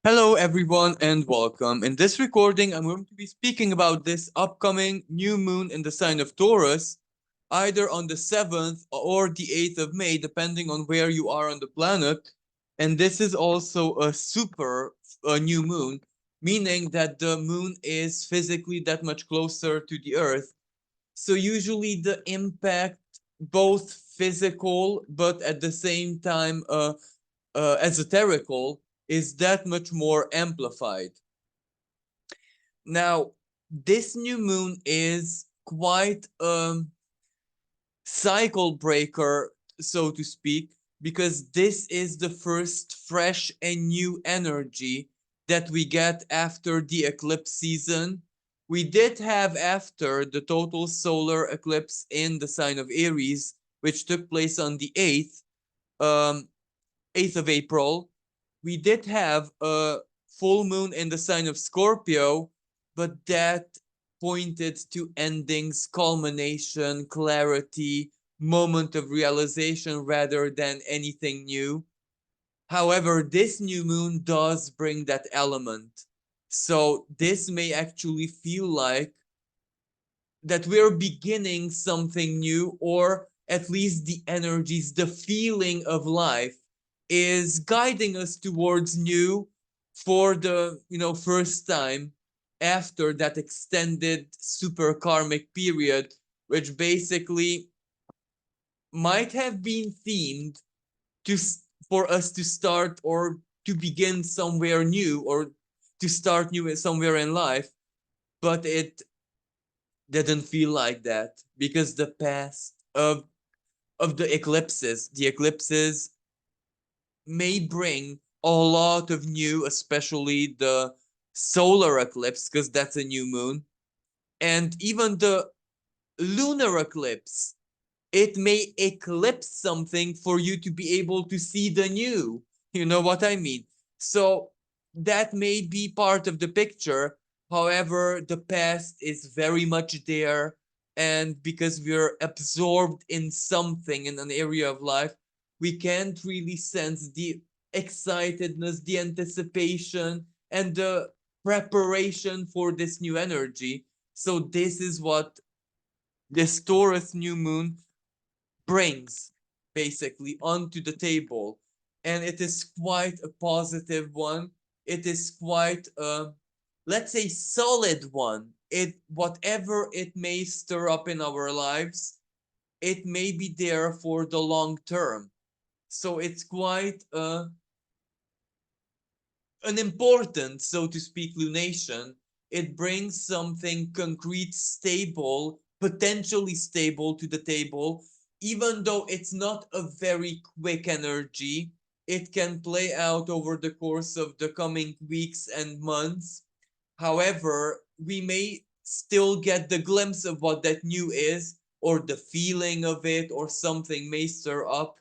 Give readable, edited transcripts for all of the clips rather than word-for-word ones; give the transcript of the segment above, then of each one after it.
Hello, everyone, and welcome. In this recording, I'm going to be speaking about this upcoming new moon in the sign of Taurus, either on the 7th or the 8th of May, depending on where you are on the planet. And this is also a super new moon, meaning that the moon is physically that much closer to the Earth. So, usually, the impact, both physical but at the same time, esoterical, is that much more amplified. Now, this new moon is quite a cycle breaker, so to speak, because this is the first fresh and new energy that we get after the eclipse season. We did have after the total solar eclipse in the sign of Aries, which took place on the um, 8th of April. We did have a full moon in the sign of Scorpio, but that pointed to endings, culmination, clarity, moment of realization rather than anything new. However, this new moon does bring that element. So this may actually feel like that we're beginning something new, or at least the energies, the feeling of life is guiding us towards new for the first time after that extended super karmic period, which basically might have been themed to for us to start or to begin somewhere new, or to start new somewhere in life, but it didn't feel like that because the past of the eclipses may bring a lot of new, especially the solar eclipse, because that's a new moon, and even the lunar eclipse. It may eclipse something for you to be able to see the new. You know what I mean? So that may be part of the picture. However, the past is very much there. And because we're absorbed in something in an area of life, we can't really sense the excitedness, the anticipation, and the preparation for this new energy. So, this is what this Taurus new moon brings basically onto the table, and it is quite a positive one. It is quite a, let's say, solid one. It, whatever it may stir up in our lives, it may be there for the long term. So it's quite an important, so to speak, lunation. It brings something concrete, stable, potentially stable to the table, even though it's not a very quick energy. It can play out over the course of the coming weeks and months. However, we may still get the glimpse of what that new is, or the feeling of it, or something may stir up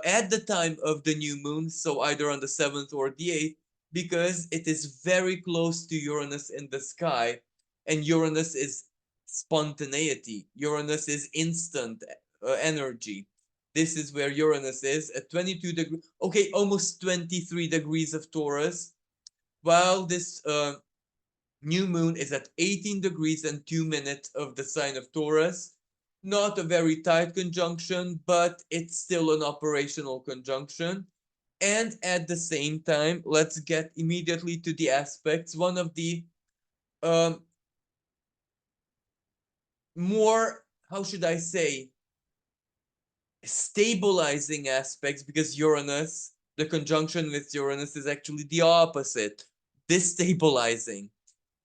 at the time of the new moon, so either on the 7th or the 8th, because it is very close to Uranus in the sky, and Uranus is spontaneity. Uranus is instant energy. This is where Uranus is at 22 degrees, okay, almost 23 degrees of Taurus, while this new moon is at 18 degrees and 2 minutes of the sign of Taurus. Not a very tight conjunction, but it's still an operational conjunction. And at the same time, let's get immediately to the aspects. One of the um, more, how should I say, stabilizing aspects, because Uranus, the conjunction with Uranus is actually the opposite, destabilizing.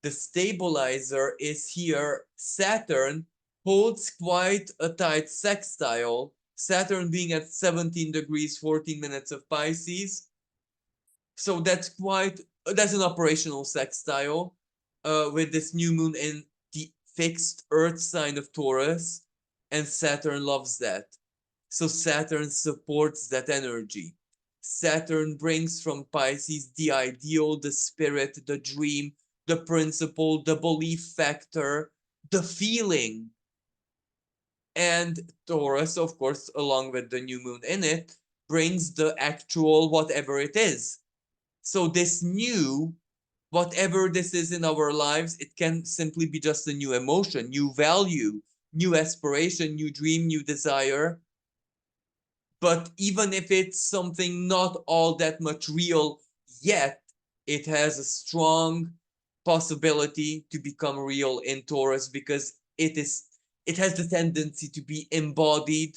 The stabilizer is here. Saturn holds quite a tight sextile, Saturn being at 17 degrees 14 minutes of Pisces. So that's an operational sextile with this new moon in the fixed earth sign of Taurus, and Saturn loves that. So Saturn supports that energy. Saturn brings from Pisces the ideal, the spirit, the dream, the principle, the belief factor, the feeling. And Taurus, of course, along with the new moon in it, brings the actual whatever it is. So this new, whatever this is in our lives, it can simply be just a new emotion, new value, new aspiration, new dream, new desire. But even if it's something not all that much real yet, it has a strong possibility to become real in Taurus because it has the tendency to be embodied,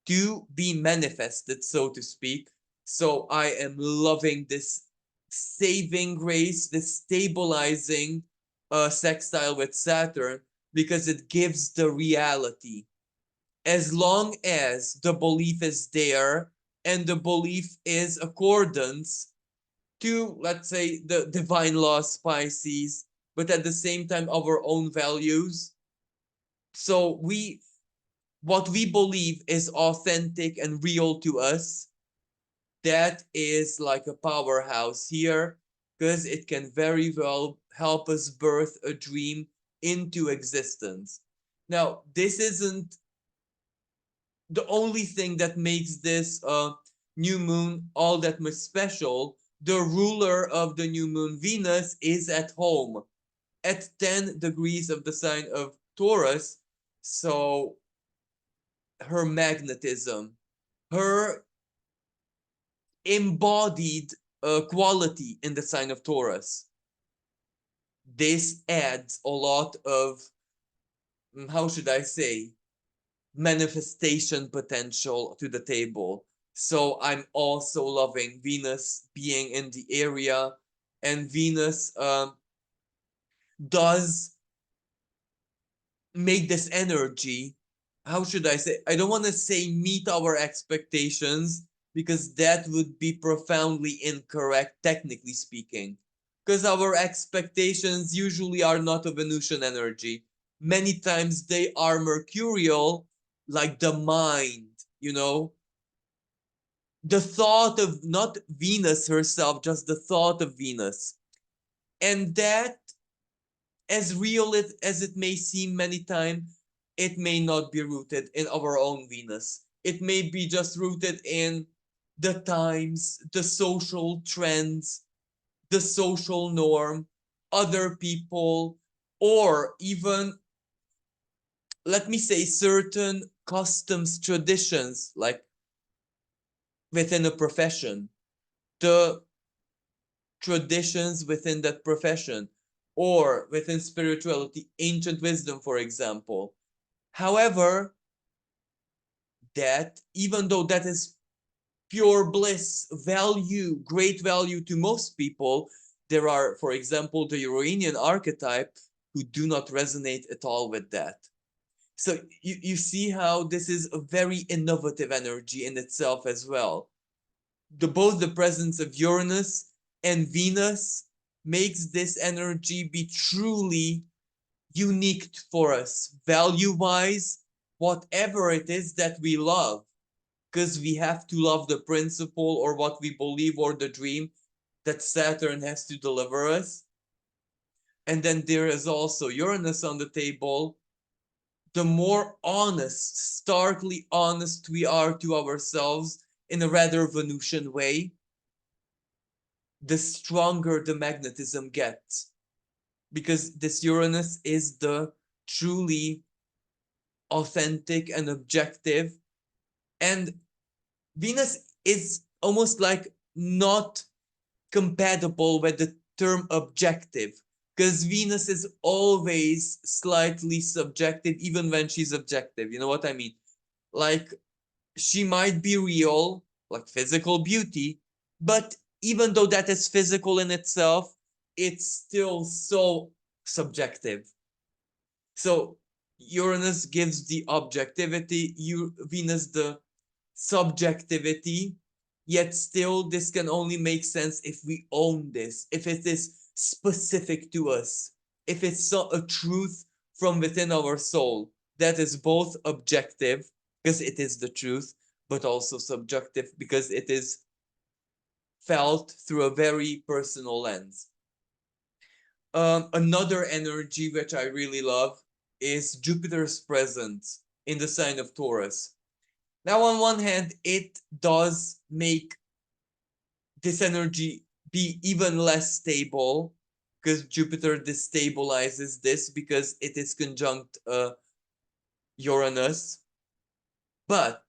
to be manifested, so to speak. So I am loving this saving grace, this stabilizing sextile with Saturn, because it gives the reality. As long as the belief is there and the belief is accordance to, let's say, the divine laws, Pisces, but at the same time our own values. So what we believe is authentic and real to us, that is like a powerhouse here, because it can very well help us birth a dream into existence. Now, this isn't the only thing that makes this new moon all that much special. The ruler of the new moon, Venus, is at home at 10 degrees of the sign of Taurus. So her magnetism, her embodied quality in the sign of Taurus, this adds a lot of, how should I say, manifestation potential to the table. So I'm also loving Venus being in the area, and Venus does make this energy, how should I say, I don't want to say meet our expectations, because that would be profoundly incorrect, technically speaking, because our expectations usually are not a Venusian energy. Many times they are mercurial, like the mind, the thought of, not Venus herself, just the thought of Venus. And that, as real as it may seem many times, it may not be rooted in our own Venus. It may be just rooted in the times, the social trends, the social norm, other people, or even, let me say, certain customs, traditions, like within a profession, the traditions within that profession, or within spirituality, ancient wisdom, for example. However, that, even though that is pure bliss, value, great value to most people, there are, for example, the Uranian archetype who do not resonate at all with that. So you see how this is a very innovative energy in itself as well. Both the presence of Uranus and Venus makes this energy be truly unique for us, value wise, whatever it is that we love, because we have to love the principle or what we believe or the dream that Saturn has to deliver us. And then there is also Uranus on the table. The more honest, starkly honest we are to ourselves in a rather Venusian way, the stronger the magnetism gets. Because this Uranus is the truly authentic and objective. And Venus is almost like not compatible with the term objective, because Venus is always slightly subjective, even when she's objective. You know what I mean? Like, she might be real, like physical beauty, but even though that is physical in itself, it's still so subjective. So Uranus gives the objectivity, Venus the subjectivity, yet still this can only make sense if we own this, if it is specific to us, if it's a truth from within our soul that is both objective, because it is the truth, but also subjective, because it is felt through a very personal lens. Another energy which I really love is Jupiter's presence in the sign of Taurus. Now, on one hand, it does make this energy be even less stable, because Jupiter destabilizes this because it is conjunct Uranus. But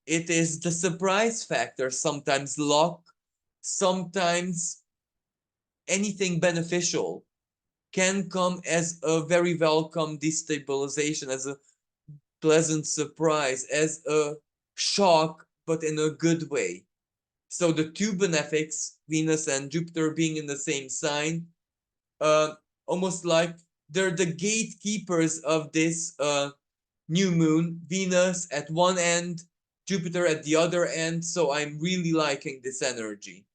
it is the surprise factor, sometimes luck, sometimes anything beneficial can come as a very welcome destabilization, as a pleasant surprise, as a shock, but in a good way. So the two benefics, Venus and Jupiter being in the same sign, uh, almost like they're the gatekeepers of this new moon. Venus at one end, Jupiter at the other end. So I'm really liking this energy.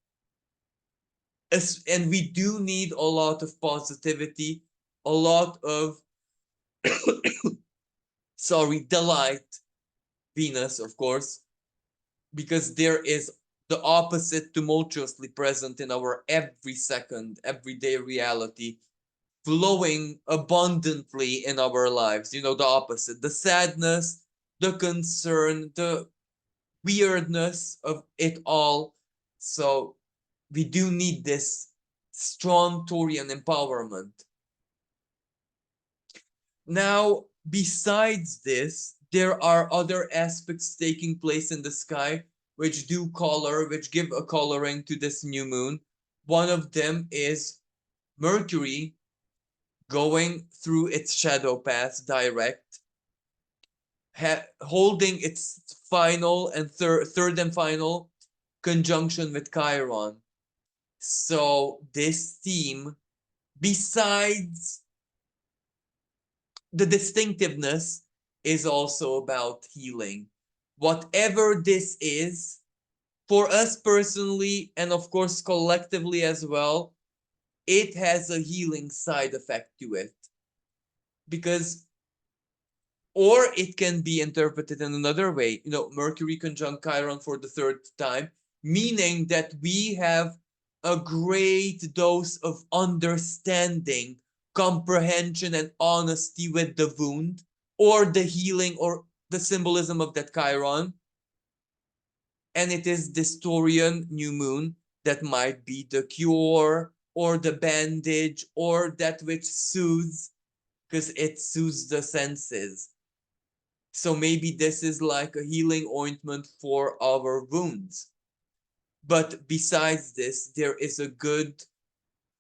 And we do need a lot of positivity, a lot of delight, Venus, of course, because there is the opposite tumultuously present in our every second, everyday reality, flowing abundantly in our lives. You know, the opposite, the sadness, the concern, the weirdness of it all. So we do need this strong Taurian empowerment. Now, besides this, there are other aspects taking place in the sky which do color, which give a coloring to this new moon. One of them is Mercury going through its shadow path direct, holding its final and third and final conjunction with Chiron. So this theme, besides the distinctiveness, is also about healing. Whatever this is, for us personally, and of course collectively as well, it has a healing side effect to it. Because, or it can be interpreted in another way, you know, Mercury conjunct Chiron for the third time, meaning that we have a great dose of understanding, comprehension, and honesty with the wound, or the healing, or the symbolism of that Chiron. And it is this Taurian new moon that might be the cure, or the bandage, or that which soothes, because it soothes the senses. So maybe this is like a healing ointment for our wounds. But besides this, there is a good,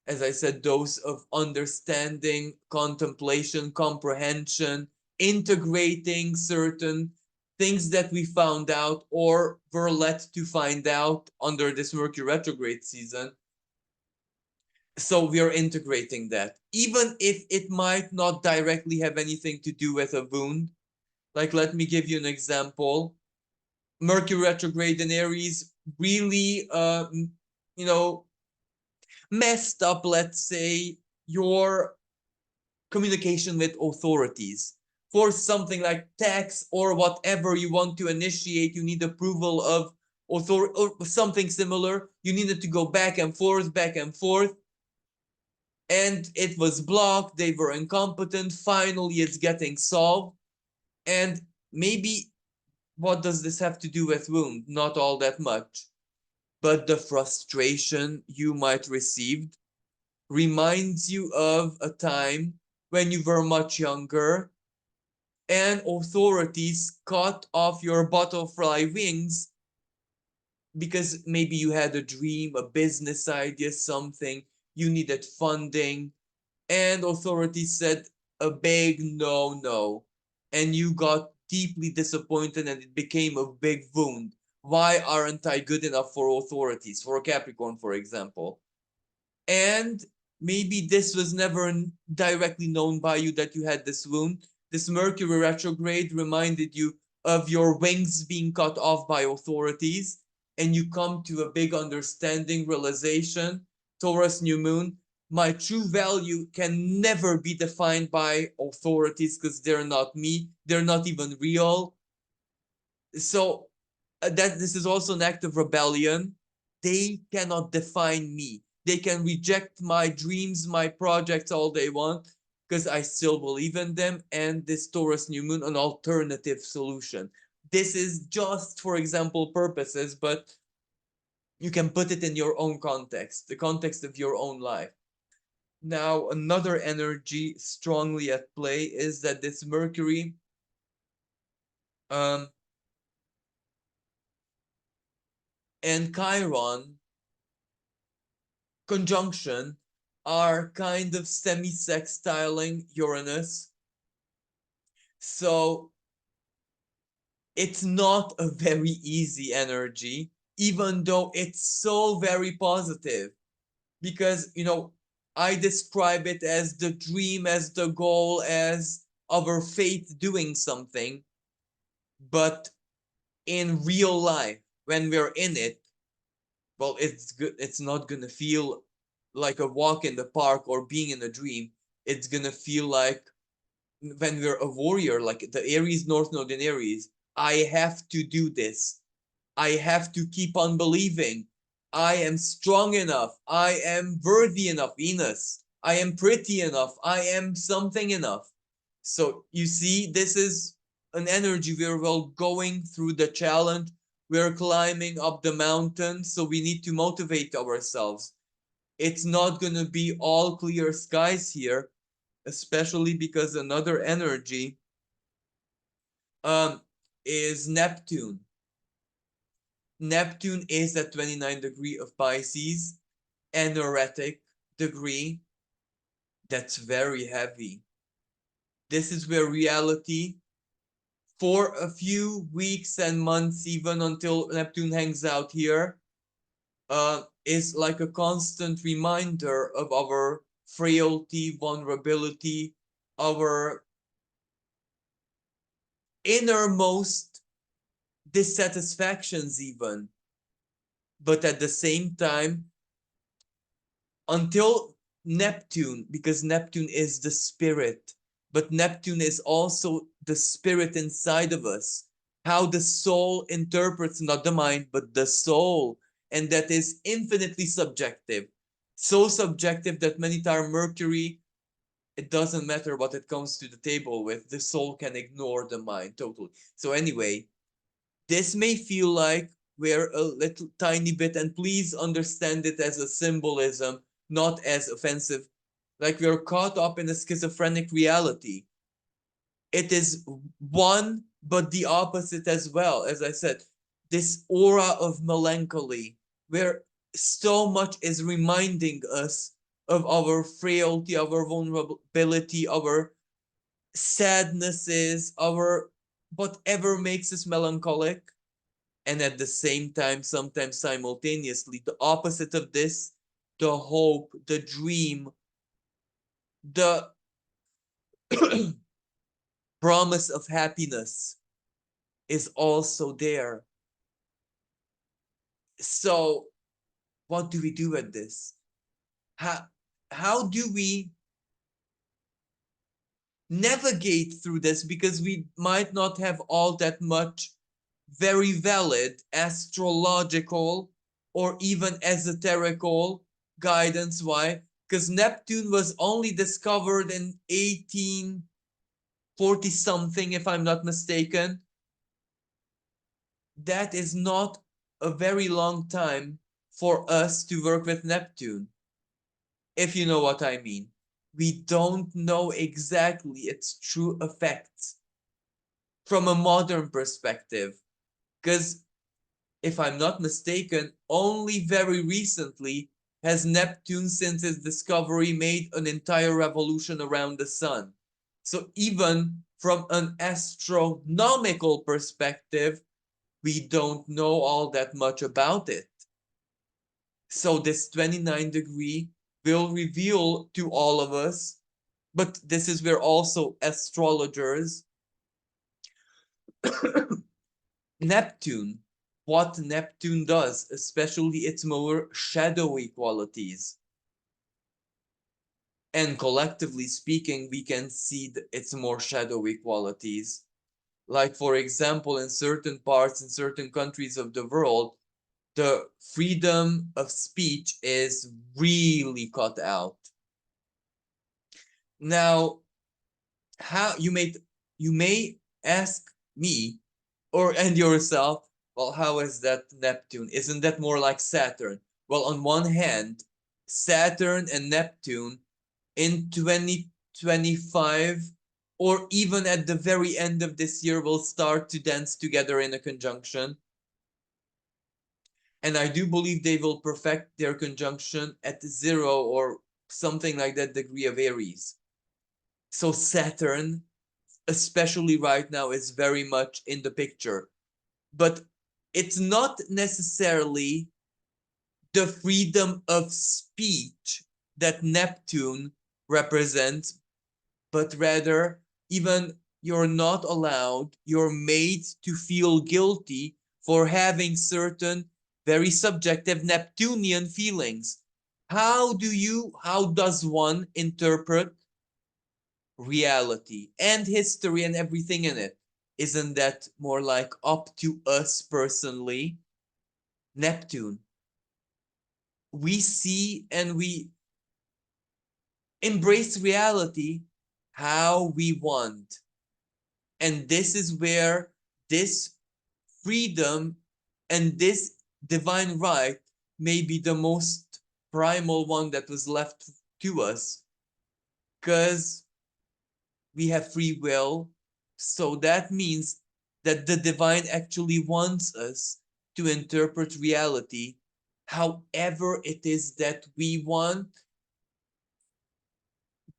as I said, dose of understanding, contemplation, comprehension, integrating certain things that we found out or were led to find out under this Mercury retrograde season. So we are integrating that, even if it might not directly have anything to do with a wound. Like, let me give you an example. Mercury retrograde in Aries really, you know, messed up, let's say, your communication with authorities. For something like tax or whatever you want to initiate, you need approval of authority or something similar. You needed to go back and forth, and it was blocked. They were incompetent. Finally, it's getting solved. And maybe, what does this have to do with wound? Not all that much. But the frustration you might receive reminds you of a time when you were much younger and authorities cut off your butterfly wings because maybe you had a dream, a business idea, something, you needed funding, and authorities said a big no, no. And you got deeply disappointed and it became a big wound. Why aren't I good enough for authorities, for a Capricorn, for example? And maybe this was never directly known by you that you had this wound. This Mercury retrograde reminded you of your wings being cut off by authorities, and you come to a big understanding, realization, Taurus new moon, my true value can never be defined by authorities because they're not me, they're not even real. So that this is also an act of rebellion. They cannot define me. They can reject my dreams, my projects all they want, because I still believe in them. And this Taurus new moon, an alternative solution. This is just for example purposes, but You can put it in your own context, the context of your own life. Now, another energy strongly at play is that this Mercury and Chiron conjunction are kind of semi-sextiling Uranus. So it's not a very easy energy, even though it's so very positive. Because, I describe it as the dream, as the goal, as our faith doing something. But in real life, when we're in it, well, it's not gonna feel like a walk in the park or being in a dream. It's gonna feel like when we're a warrior, like the Aries North Node in Aries. I have to do this. I have to keep on believing. I am strong enough. I am worthy enough, Venus. I am pretty enough. I am something enough. So you see, this is an energy where we're going through the challenge. We're climbing up the mountain, so we need to motivate ourselves. It's not going to be all clear skies here, especially because another energy um, is Neptune. Neptune is at 29 degree of Pisces, energetic degree. That's very heavy. This is where reality, for a few weeks and months, even until Neptune hangs out here, is like a constant reminder of our frailty, vulnerability, our innermost dissatisfactions, even. But at the same time, until Neptune, because Neptune is the spirit, but Neptune is also the spirit inside of us, how the soul interprets, not the mind, but the soul, and that is infinitely subjective. So subjective that many times Mercury, it doesn't matter what it comes to the table with, the soul can ignore the mind totally. So anyway, this may feel like we're a little tiny bit, and please understand it as a symbolism, not as offensive, like we're caught up in a schizophrenic reality. It is one, but the opposite as well. As I said, this aura of melancholy, where so much is reminding us of our frailty, our vulnerability, our sadnesses, our whatever makes us melancholic. And at the same time, sometimes simultaneously, the opposite of this, the hope, the dream, the promise of happiness is also there. So what do we do with this? How do we navigate through this? Because we might not have all that much very valid astrological or even esoterical guidance. Why? Because Neptune was only discovered in 1840 something, if I'm not mistaken. That is not a very long time for us to work with Neptune, if you know what I mean. We don't know exactly its true effects from a modern perspective. Because if I'm not mistaken, only very recently has Neptune, since its discovery, made an entire revolution around the sun. So even from an astronomical perspective, we don't know all that much about it. So this 29 degree will reveal to all of us, but this is where also astrologers, Neptune, what Neptune does, especially its more shadowy qualities. And collectively speaking, we can see its more shadowy qualities. Like, for example, in certain parts, in certain countries of the world, the freedom of speech is really cut out. Now, how you may ask me or and yourself, Well, how is that Neptune? Isn't that more like Saturn? Well, on one hand, Saturn and Neptune in 2025 or even at the very end of this year will start to dance together in a conjunction. And I do believe they will perfect their conjunction at 0 or something like that degree of Aries. So Saturn, especially right now, is very much in the picture. But it's not necessarily the freedom of speech that Neptune represents, but rather, even you're not allowed, you're made to feel guilty for having certain very subjective Neptunian feelings. How does one interpret reality and history and everything in it? Isn't that more like up to us personally? Neptune. We see and we embrace reality how we want. And this is where this freedom and this divine right may be the most primal one that was left to us, because we have free will. So that means that the divine actually wants us to interpret reality however it is that we want,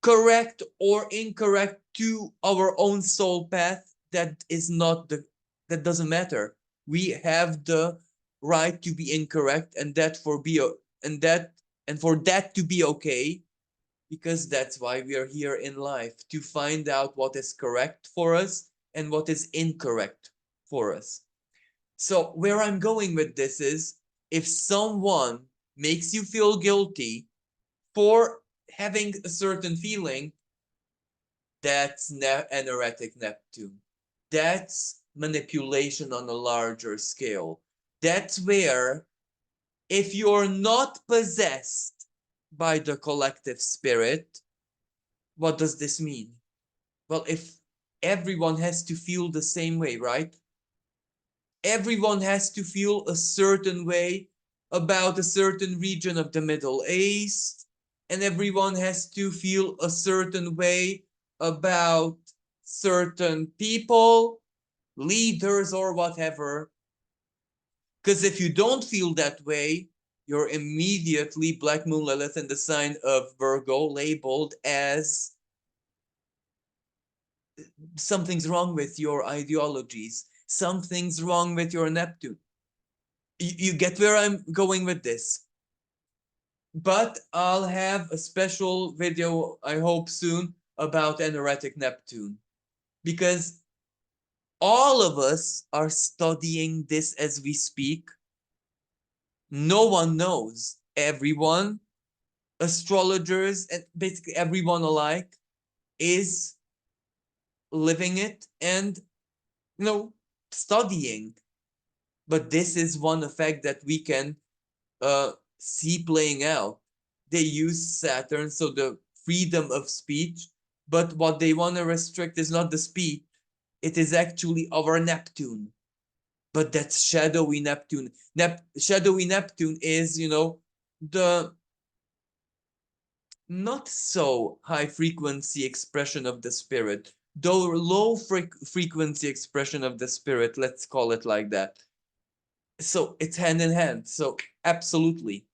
correct or incorrect to our own soul path. That doesn't matter. We have the right to be incorrect, and that for be and that and for that to be okay, because that's why we are here in life, to find out what is correct for us and what is incorrect for us. So where I'm going with this is, if someone makes you feel guilty for having a certain feeling, that's an erratic Neptune. That's manipulation on a larger scale. That's where, if you're not possessed by the collective spirit, what does this mean? Well, if everyone has to feel the same way, right? Everyone has to feel a certain way about a certain region of the Middle East, and everyone has to feel a certain way about certain people, leaders, or whatever. Because if you don't feel that way, you're immediately Black Moon Lilith in the sign of Virgo, labeled as something's wrong with your ideologies, something's wrong with your Neptune. You get where I'm going with this. But I'll have a special video, I hope soon, about an erratic Neptune, because all of us are studying this as we speak. No one knows. Everyone, astrologers, and basically everyone alike, is living it and, studying. But this is one effect that we can see playing out. They use Saturn, so the freedom of speech, but what they want to restrict is not the speech, it is actually our Neptune. But that's shadowy Neptune. Shadowy Neptune is, the not so high frequency expression of the spirit, though low frequency expression of the spirit, let's call it like that. So it's hand in hand. So absolutely.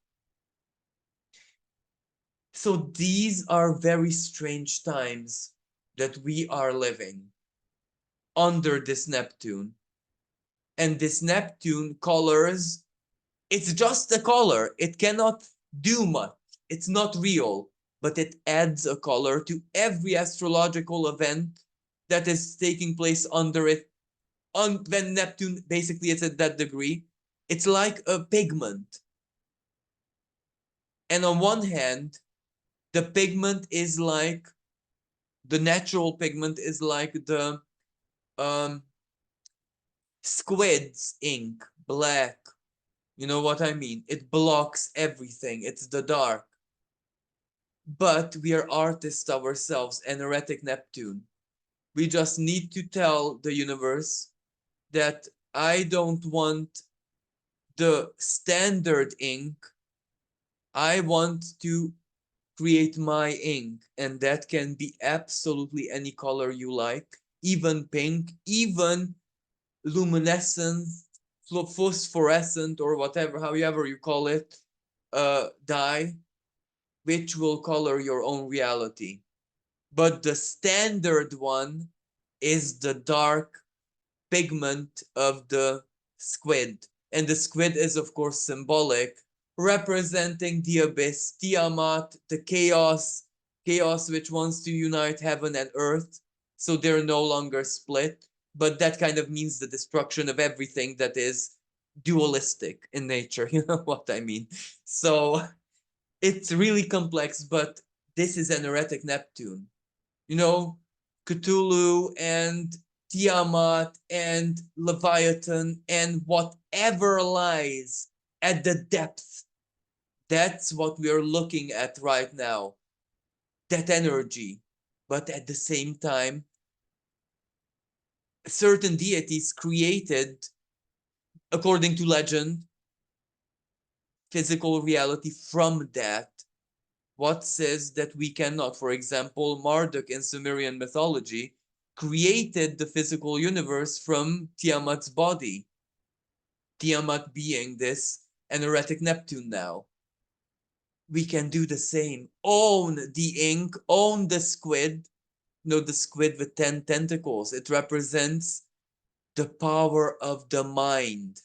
So these are very strange times that we are living under this Neptune. And this Neptune colors, it's just a color. It cannot do much. It's not real, but it adds a color to every astrological event that is taking place under it. When Neptune basically is at that degree, it's like a pigment. And on one hand, the pigment is like, the natural pigment is like the um, squid's ink, black. You know what I mean? It blocks everything. It's the dark. But we are artists ourselves, an erratic Neptune. We just need to tell the universe that I don't want the standard ink. I want to create my ink, and that can be absolutely any color you like, even pink, even luminescent, phosphorescent, or whatever, however you call it, dye, which will color your own reality. But the standard one is the dark pigment of the squid. And the squid is, of course, symbolic, representing the abyss, Tiamat, the chaos, chaos which wants to unite heaven and earth. So they're no longer split. But that kind of means the destruction of everything that is dualistic in nature. You know what I mean? So it's really complex, but this is an heretic Neptune. You know, Cthulhu and Tiamat and Leviathan and whatever lies at the depth. That's what we are looking at right now. That energy. But at the same time, certain deities created, according to legend, physical reality from that. What says that we cannot? For example, Marduk in Sumerian mythology created the physical universe from Tiamat's body. Tiamat being this energetic Neptune now. We can do the same. Own the ink, own the squid. No, the squid with 10 tentacles. It represents the power of the mind.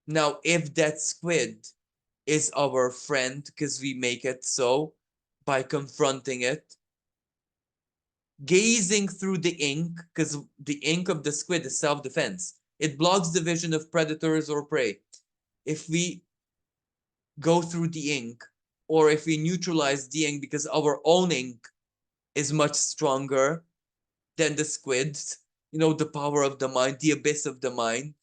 Now, if that squid is our friend, because we make it so by confronting it, gazing through the ink, because the ink of the squid is self-defense. It blocks the vision of predators or prey. If we go through the ink, or if we neutralize the ink because our own ink is much stronger than the squid's, you know, the power of the mind, the abyss of the mind,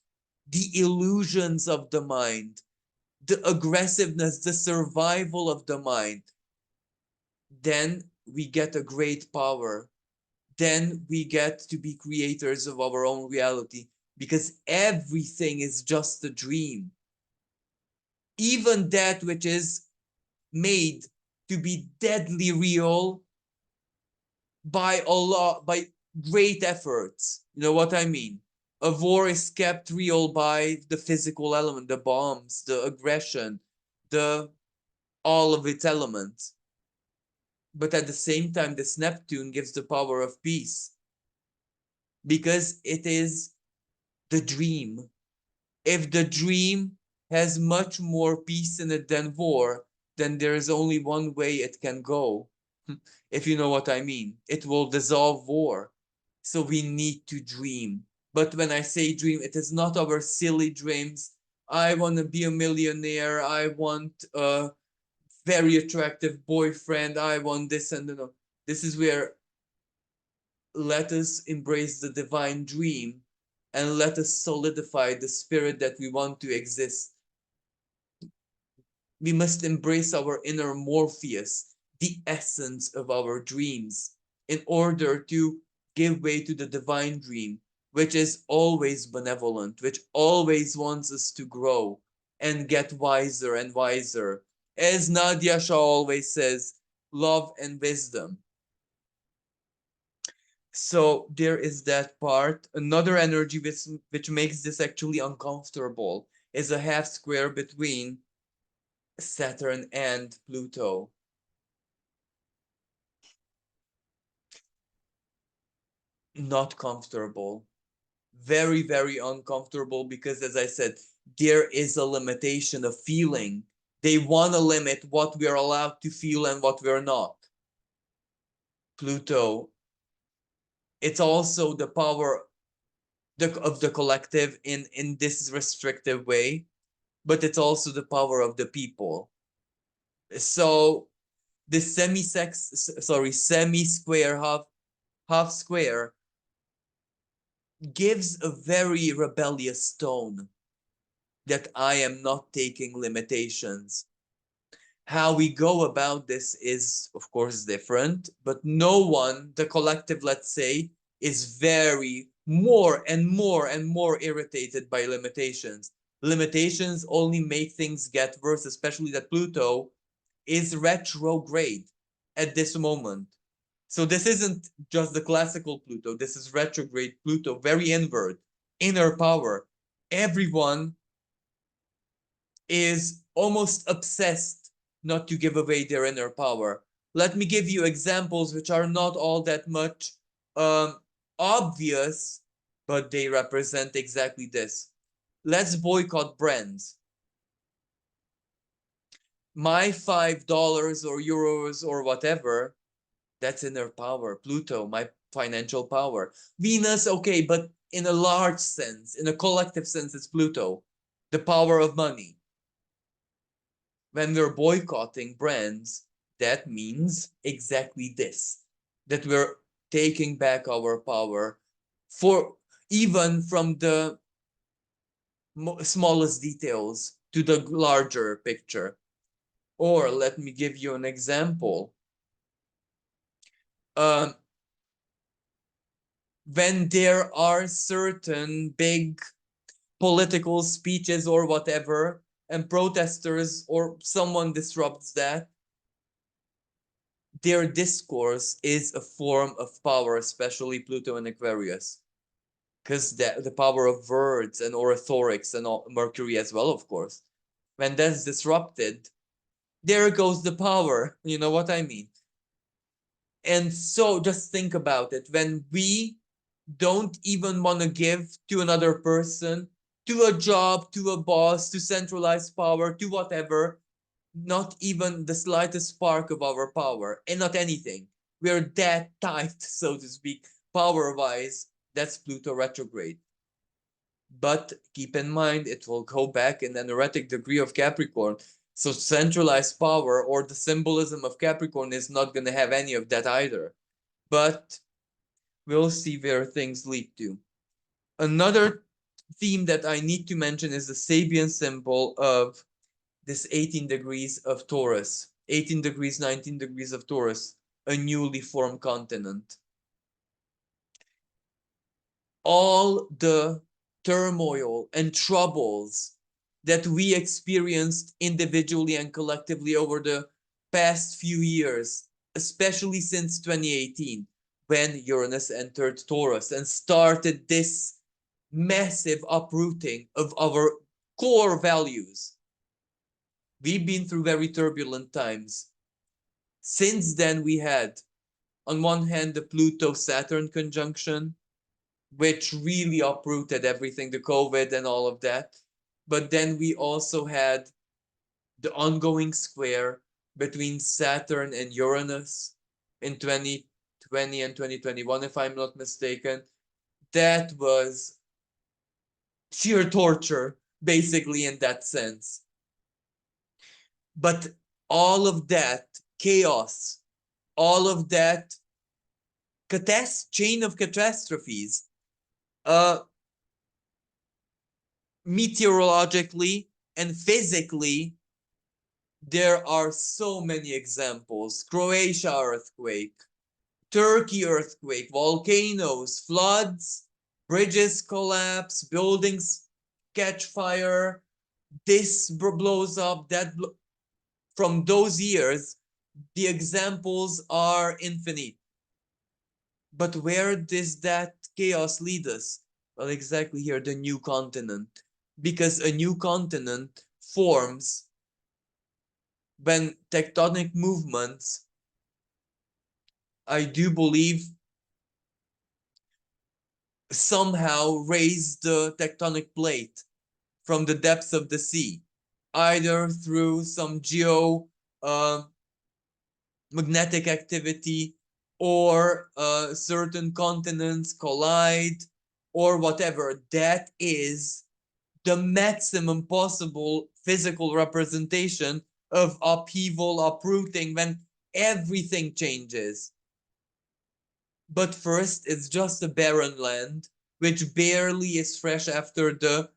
the illusions of the mind, the aggressiveness, the survival of the mind, then we get a great power. Then we get to be creators of our own reality, because everything is just a dream. Even that which is made to be deadly real by a lot, by great efforts. You know what I mean? A war is kept real by the physical element, the bombs, the aggression, the all of its elements. But at the same time, this Neptune gives the power of peace, because it is the dream. If the dream has much more peace in it than war, then there is only one way it can go. If you know what I mean, it will dissolve war. So we need to dream. But when I say dream, it is not our silly dreams. I want to be a millionaire. I want a very attractive boyfriend. I want this and that. This is where let us embrace the divine dream and let us solidify the spirit that we want to exist. We must embrace our inner Morpheus, the essence of our dreams, in order to give way to the divine dream, which is always benevolent, which always wants us to grow and get wiser and wiser. As Nadia Shah always says, love and wisdom. So there is that part. Another energy which makes this actually uncomfortable is a half square between Saturn and Pluto. Not comfortable. Very, very uncomfortable, because as I said, there is a limitation of feeling. They want to limit what we are allowed to feel and what we're not. Pluto, it's also the power of the collective in this restrictive way, but it's also the power of the people. So the semi-square half square gives a very rebellious tone, that I am not taking limitations. How we go about this is, of course, different, but no one, the collective, let's say, is very more and more and more irritated by limitations. Limitations only make things get worse, especially that Pluto is retrograde at this moment. So this isn't just the classical Pluto, this is retrograde Pluto, very inward, inner power. Everyone is almost obsessed not to give away their inner power. Let me give you examples which are not all that much um, obvious, but they represent exactly this. Let's boycott brands. My $5 or euros or whatever, that's inner power. Pluto, my financial power. Venus, okay, but in a large sense, in a collective sense, it's Pluto, the power of money. When we're boycotting brands, that means exactly this, that we're taking back our power for even from the smallest details to the larger picture. Or let me give you an example. Um, when there are certain big political speeches or whatever, and protesters or someone disrupts that, their discourse is a form of power, especially Pluto and Aquarius, because the power of words and oratorics and all, Mercury as well, of course. When that's disrupted, there goes the power. You know what I mean? And so just think about it. When we don't even want to give to another person, to a job, to a boss, to centralized power, to whatever, not even the slightest spark of our power, and not anything. We're that tight, so to speak, power wise. That's Pluto retrograde. But keep in mind, it will go back in an erratic degree of Capricorn. So centralized power or the symbolism of Capricorn is not going to have any of that either. But we'll see where things lead to. Another theme that I need to mention is the Sabian symbol of this 18 degrees of Taurus, 18 degrees, 19 degrees of Taurus, a newly formed continent. All the turmoil and troubles that we experienced individually and collectively over the past few years, especially since 2018, when Uranus entered Taurus and started this massive uprooting of our core values. We've been through very turbulent times. Since then, we had, on one hand, the Pluto-Saturn conjunction, which really uprooted everything, the COVID and all of that. But then we also had the ongoing square between Saturn and Uranus in 2020 and 2021, if I'm not mistaken. That was sheer torture, basically, in that sense. But all of that chaos, all of that chain of catastrophes, meteorologically and physically, there are so many examples. Croatia earthquake, Turkey earthquake, volcanoes, floods, bridges collapse, buildings catch fire, this blows up, from those years, the examples are infinite. But where does that chaos lead us? Well, exactly here, the new continent. Because a new continent forms when tectonic movements, I do believe, somehow raise the tectonic plate from the depths of the sea, either through some magnetic activity or certain continents collide or whatever. That is the maximum possible physical representation of upheaval, uprooting, when everything changes. But first, it's just a barren land, which barely is fresh after the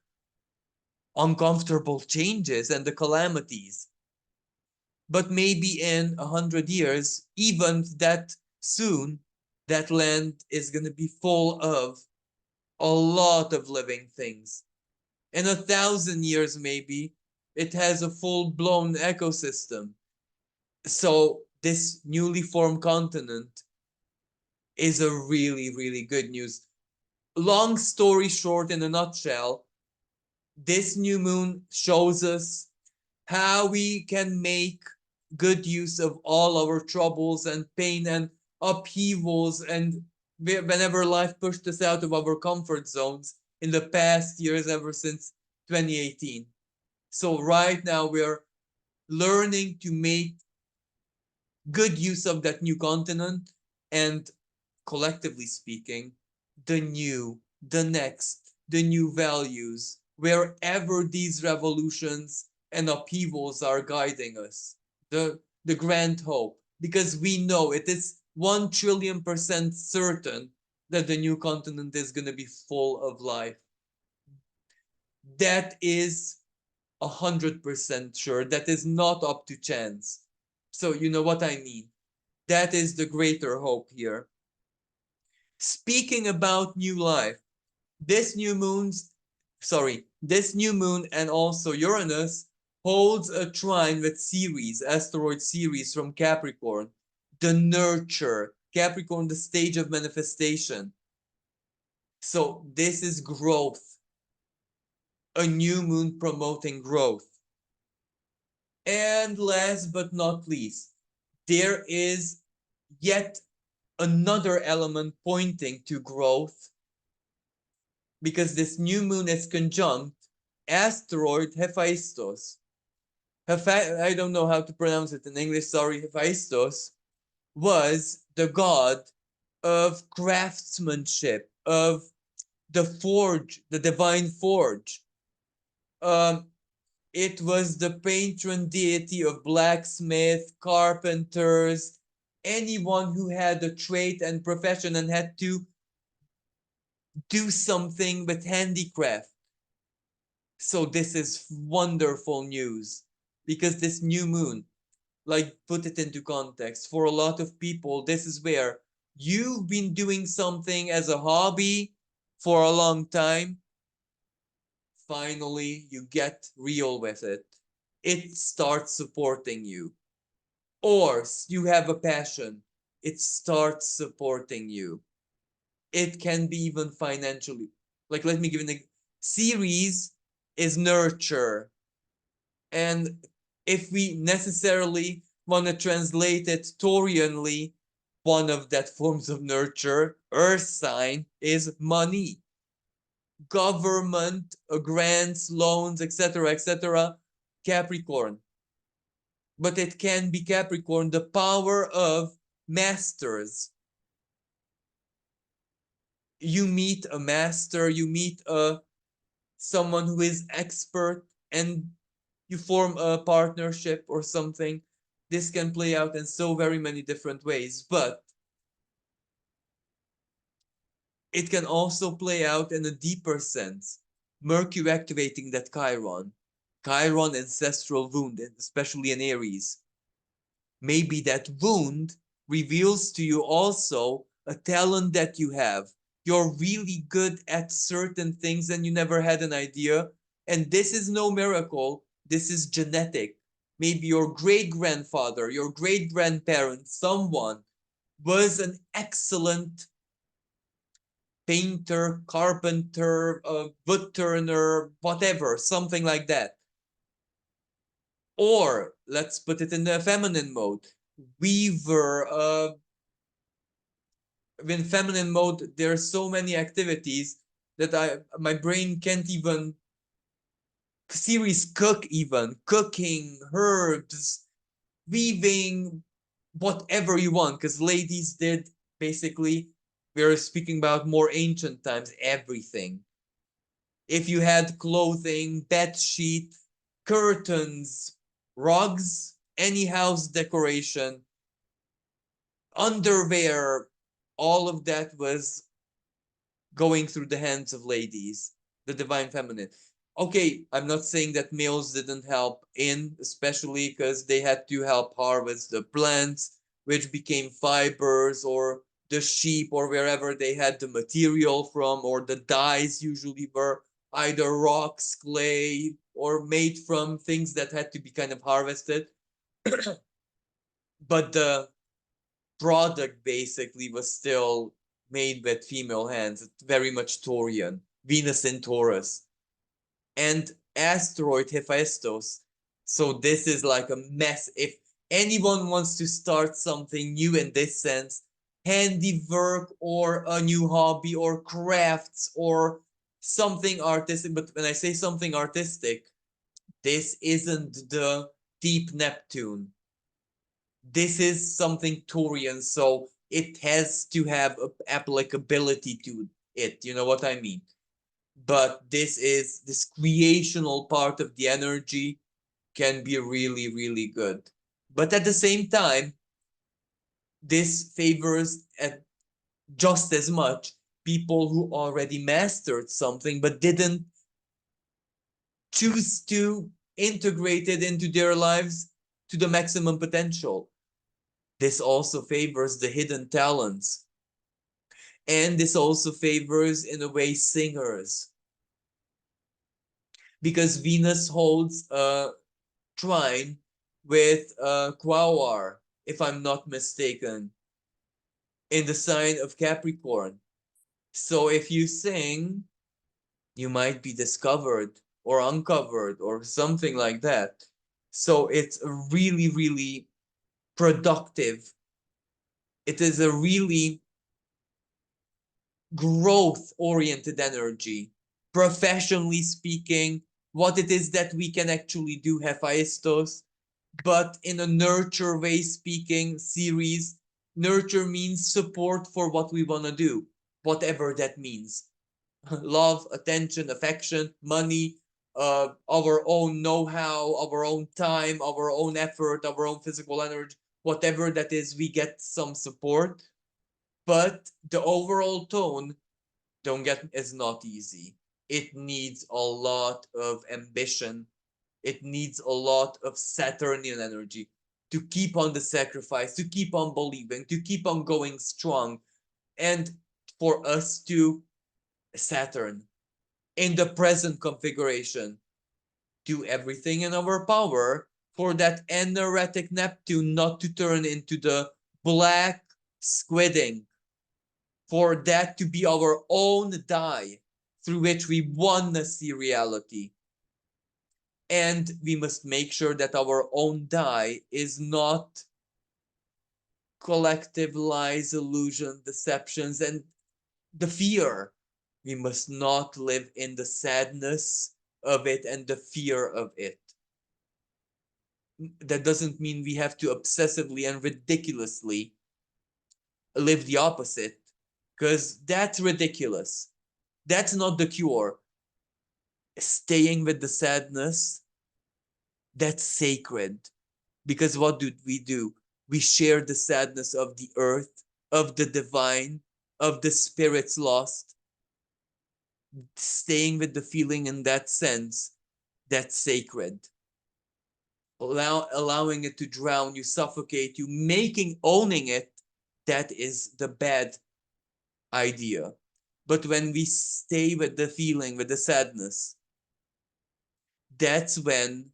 uncomfortable changes and the calamities. But maybe in 100 years, even that soon, that land is going to be full of a lot of living things. In 1,000 years, maybe, it has a full-blown ecosystem. So this newly formed continent is a really, really good news. Long story short, in a nutshell, this new moon shows us how we can make good use of all our troubles and pain and upheavals and whenever life pushed us out of our comfort zones in the past years ever since 2018. So right now we're learning to make good use of that new continent and collectively speaking, the next, the new values, wherever these revolutions and upheavals are guiding us, the grand hope, because we know it is 1 trillion% certain that the new continent is going to be full of life. That is 100% sure. That is not up to chance. So you know what I mean. That is the greater hope here. Speaking about new life, this new moon's this new moon and also Uranus holds a trine with Ceres, asteroid Ceres from Capricorn, the nurture, Capricorn, the stage of manifestation. So this is growth, a new moon promoting growth. And last but not least, there is yet another element pointing to growth, because this new moon is conjunct asteroid Hephaestus. I don't know how to pronounce it in English, sorry. Hephaestus was the god of craftsmanship, of the forge, the divine forge. It was the patron deity of blacksmith, carpenters, anyone who had a trade and profession and had to do something with handicraft. So this is wonderful news, because this new moon, like, put it into context, for a lot of people, this is where you've been doing something as a hobby for a long time. Finally, you get real with it. It starts supporting you. Or you have a passion. It starts supporting you. It can be even financially. Like, let me give an Ceres is nurture. And if we necessarily want to translate it Taurianly, one of that forms of nurture, earth sign, is money. Government, grants, loans, etc., etc., Capricorn. But it can be Capricorn, the power of masters. You meet a master, you meet someone who is expert, and you form a partnership or something. This can play out in so very many different ways, but it can also play out in a deeper sense. Mercury activating that Chiron. Chiron, ancestral wound, especially in Aries. Maybe that wound reveals to you also a talent that you have. You're really good at certain things and you never had an idea. And this is no miracle. This is genetic. Maybe your great-grandfather, your great-grandparent, someone was an excellent painter, carpenter, wood turner, whatever, something like that. Or let's put it in the feminine mode. Weaver, in feminine mode, there are so many activities that my brain can't even series cook, even cooking, herbs, weaving, whatever you want, because ladies did basically, we're speaking about more ancient times, everything. If you had clothing, bed sheet, curtains, rugs, any house decoration, underwear, all of that was going through the hands of ladies, the divine feminine. Okay, I'm not saying that males didn't help in, especially because they had to help harvest the plants, which became fibers, or the sheep or wherever they had the material from, or the dyes usually were either rocks, clay, or made from things that had to be kind of harvested. But the product basically was still made with female hands. It's very much Taurian, Venus in Taurus, and asteroid Hephaestus. So this is like a mess. If anyone wants to start something new in this sense, handiwork or a new hobby or crafts or something artistic, but when I say something artistic, this isn't the deep Neptune. This is something Taurian, so it has to have applicability to it. You know what I mean? But this creational part of the energy can be really, really good. But at the same time, this favors at just as much people who already mastered something but didn't choose to integrate it into their lives to the maximum potential. This also favors the hidden talents. And this also favors, in a way, singers. Because Venus holds a trine with Quawar, if I'm not mistaken, in the sign of Capricorn. So if you sing, you might be discovered or uncovered or something like that. So it's a really, really productive. It is a really growth oriented energy. Professionally speaking, what it is that we can actually do, Hephaestus, but in a nurture way speaking series, nurture means support for what we want to do, whatever that means. Love, attention, affection, money, our own know-how, our own time, our own effort, our own physical energy, whatever that is, we get some support. But the overall tone, don't get, is not easy. It needs a lot of ambition. It needs a lot of Saturnian energy to keep on the sacrifice, to keep on believing, to keep on going strong. And for us to, Saturn, in the present configuration, do everything in our power for that energetic Neptune not to turn into the black squidding, for that to be our own die through which we want to see reality. And we must make sure that our own die is not collective lies, illusion, deceptions, and the fear. We must not live in the sadness of it and the fear of it. That doesn't mean we have to obsessively and ridiculously live the opposite, because that's ridiculous. That's not the cure. Staying with the sadness, that's sacred. Because what do? We share the sadness of the earth, of the divine, of the spirits lost. Staying with the feeling in that sense, that's sacred. Allowing it to drown you, suffocate you, owning it, that is the bad idea. But when we stay with the feeling, with the sadness, that's when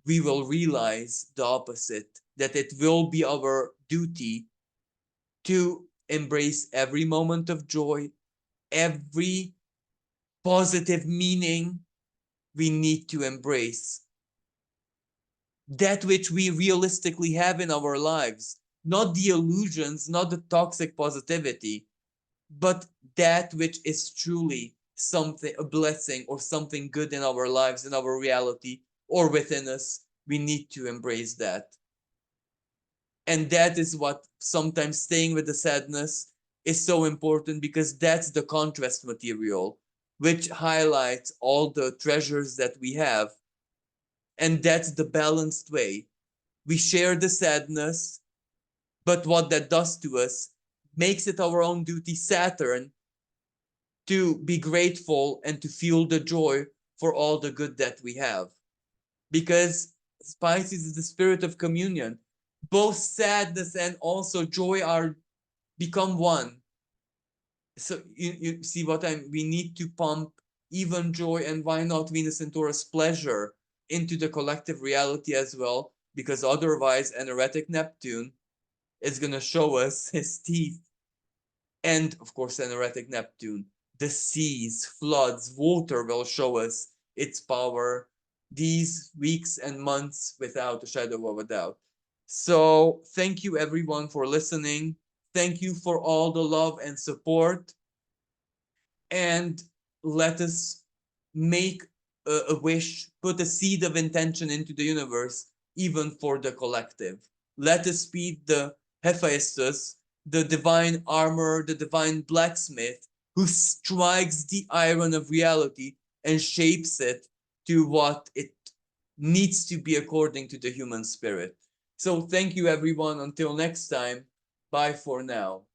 we will realize the opposite, that it will be our duty to embrace every moment of joy, every positive meaning we need to embrace. That which we realistically have in our lives, not the illusions, not the toxic positivity, but that which is truly something, a blessing or something good in our lives, in our reality, or within us. We need to embrace that. And that is what sometimes staying with the sadness is so important, because that's the contrast material which highlights all the treasures that we have. And that's the balanced way. We share the sadness, but what that does to us makes it our own duty, Saturn, to be grateful and to feel the joy for all the good that we have. Because Pisces is the spirit of communion. Both sadness and also joy are become one. So you see what we need to pump even joy, and why not Venus and Taurus pleasure into the collective reality as well, because otherwise an erratic Neptune is going to show us his teeth. And of course, an erratic Neptune, the seas, floods, water will show us its power these weeks and months without a shadow of a doubt. So thank you everyone for listening. Thank you for all the love and support. And let us make a wish, put a seed of intention into the universe, even for the collective. Let us be the Hephaestus, the divine armor, the divine blacksmith, who strikes the iron of reality and shapes it to what it needs to be according to the human spirit. So thank you everyone. Until next time, bye for now.